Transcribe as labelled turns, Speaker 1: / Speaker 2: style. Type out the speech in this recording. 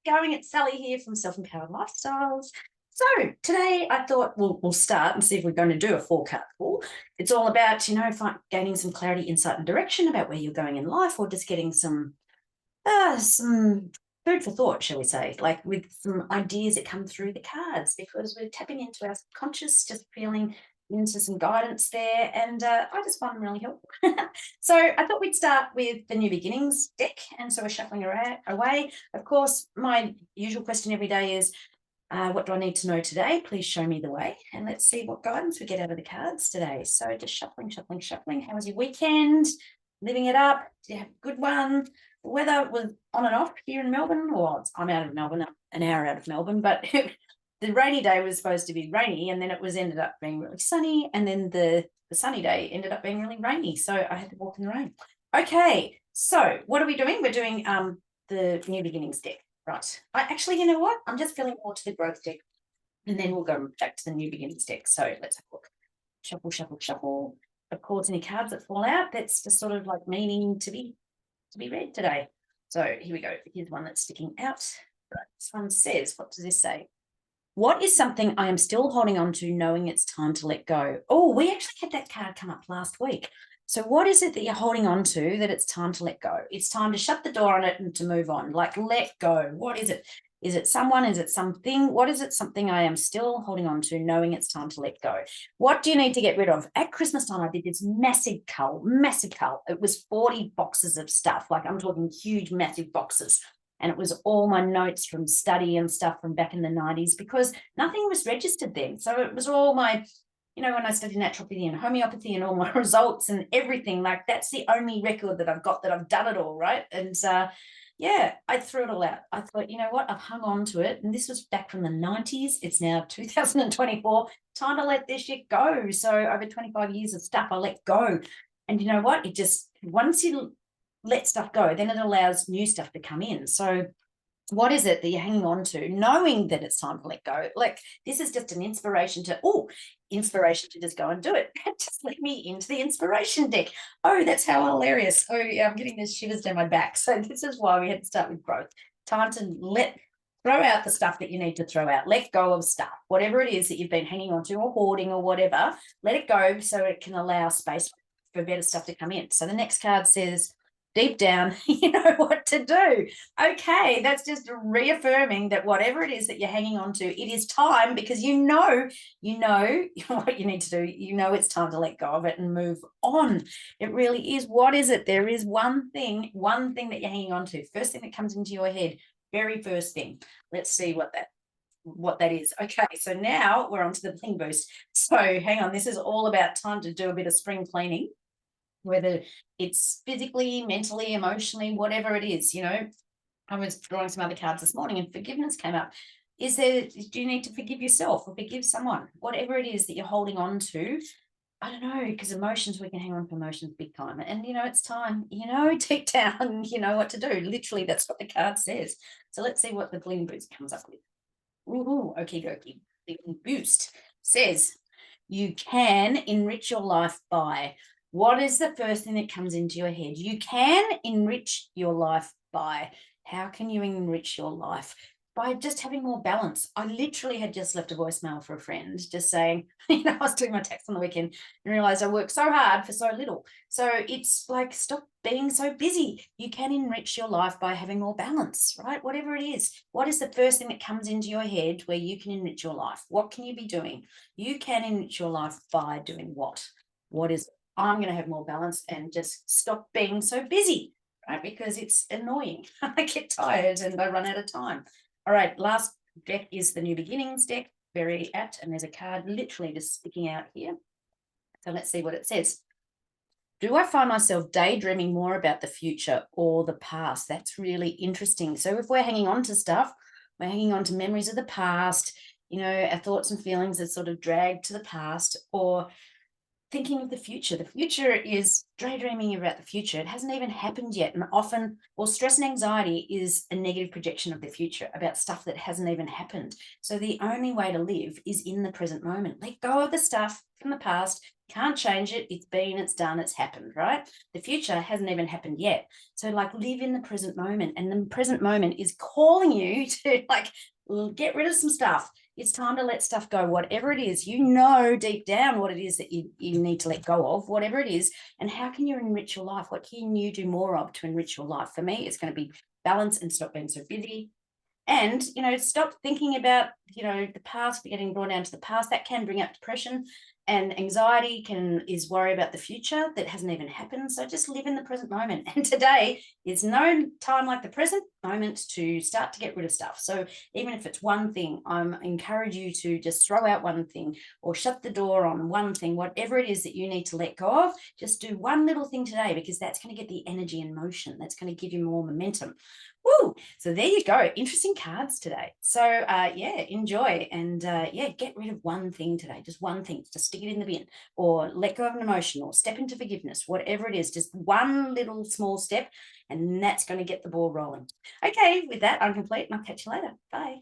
Speaker 1: going? It's Sally here from Self-Empowered Lifestyles. So today I thought we'll start and see if we're going to do a 4-card pull. It's all about, gaining some clarity, insight and direction about where you're going in life, or just getting some food for thought, shall we say, like with some ideas that come through the cards, because we're tapping into our subconscious, just feeling into some guidance there, and I just find them really helpful. So I thought we'd start with the New Beginnings deck, and so we're shuffling away. Of course, my usual question every day is, what do I need to know today? Please show me the way, and let's see what guidance we get out of the cards today. So just shuffling. How was your weekend? Living it up? Did you have a good one? The weather was on and off here in Melbourne. Well, I'm out of Melbourne, an hour out of Melbourne, but the rainy day was supposed to be rainy, and then it ended up being really sunny, and then the sunny day ended up being really rainy, so I had to walk in the rain. Okay, so what are we doing? We're doing the New Beginnings deck, right? You know what? I'm just feeling more to the growth deck, and then we'll go back to the New Beginnings deck. So let's have a look. Shuffle. Of course, any cards that fall out, that's just sort of like meaning to be read today. So here we go. Here's one that's sticking out. Right. This one says, what does this say? What is something I am still holding on to, knowing it's time to let go? Oh, we actually had that card come up last week. So what is it that you're holding on to that it's time to let go? It's time to shut the door on it and to move on. Like, let go. What is it? Is it someone? Is it something? What is it? Something I am still holding on to, knowing it's time to let go. What do you need to get rid of? At Christmas time, I did this massive cull. It was 40 boxes of stuff. Like, I'm talking huge, massive boxes. And it was all my notes from study and stuff from back in the 90s, because nothing was registered then. So it was all my, when I studied naturopathy and homeopathy and all my results and everything, like that's the only record that I've got that I've done it all, right? And I threw it all out. I thought, you know what? I've hung on to it. And this was back from the 90s. It's now 2024. Time to let this shit go. So over 25 years of stuff, I let go. And you know what? It just, once you let stuff go, then it allows new stuff to come in. So what is it that you're hanging on to, knowing that it's time to let go? Like, this is just an inspiration to just go and do it. Just let me into the inspiration deck. Oh, that's how hilarious. Oh yeah, I'm getting the shivers down my back. So this is why we had to start with growth. Time to throw out the stuff that you need to throw out. Let go of stuff, whatever it is that you've been hanging on to or hoarding or whatever. Let it go so it can allow space for better stuff to come in. So the next card says, deep down, you know what to do. Okay, that's just reaffirming that whatever it is that you're hanging on to, it is time, because you know what you need to do. You know it's time to let go of it and move on. It really is. What is it? There is one thing that you're hanging on to. First thing that comes into your head, very first thing. Let's see what that is. Okay, so now we're on to the bling boost. So hang on, this is all about time to do a bit of spring cleaning, whether it's physically, mentally, emotionally, whatever it is. I was drawing some other cards this morning and forgiveness came up. Do you need to forgive yourself or forgive someone? Whatever it is that you're holding on to, I don't know, because emotions, we can hang on to emotions big time. And, it's time, deep down, you know what to do. Literally, that's what the card says. So let's see what the bling boost comes up with. Ooh, okie dokie. Bling boost says, you can enrich your life by... What is the first thing that comes into your head? You can enrich your life by... How can you enrich your life? By just having more balance. I literally had just left a voicemail for a friend just saying, I was doing my tax on the weekend and realized I work so hard for so little. So it's like, stop being so busy. You can enrich your life by having more balance, right? Whatever it is. What is the first thing that comes into your head where you can enrich your life? What can you be doing? You can enrich your life by doing what? What is it? I'm going to have more balance and just stop being so busy, right? Because it's annoying. I get tired and I run out of time. All right, last deck is the New Beginnings deck, very apt, and there's a card literally just sticking out here. So let's see what it says. Do I find myself daydreaming more about the future or the past? That's really interesting. So if we're hanging on to stuff, we're hanging on to memories of the past, our thoughts and feelings are sort of dragged to the past, or thinking of the future. The future is daydreaming about the future. It hasn't even happened yet. And often, well, stress and anxiety is a negative projection of the future about stuff that hasn't even happened. So the only way to live is in the present moment. Let go of the stuff from the past. Can't change it. It's been, it's done, it's happened, right? The future hasn't even happened yet. So, like, live in the present moment. And the present moment is calling you to, like, get rid of some stuff. It's time to let stuff go, whatever it is. You know deep down what it is that you need to let go of, whatever it is. And how can you enrich your life? What can you do more of to enrich your life? For me, it's going to be balance and stop being so busy. And, stop thinking about, the past, getting drawn down to the past. That can bring up depression, and anxiety is worry about the future that hasn't even happened. So just live in the present moment. And today is no time like the present moment to start to get rid of stuff. So even if it's one thing, I encourage you to just throw out one thing or shut the door on one thing, whatever it is that you need to let go of. Just do one little thing today, because that's going to get the energy in motion. That's going to give you more momentum. Woo! So there you go. Interesting cards today. So yeah, enjoy, and yeah, get rid of one thing today. Just one thing. Just stick it in the bin, or let go of an emotion, or step into forgiveness. Whatever it is, just one little small step, and that's going to get the ball rolling. Okay, with that, I'm complete, and I'll catch you later. Bye.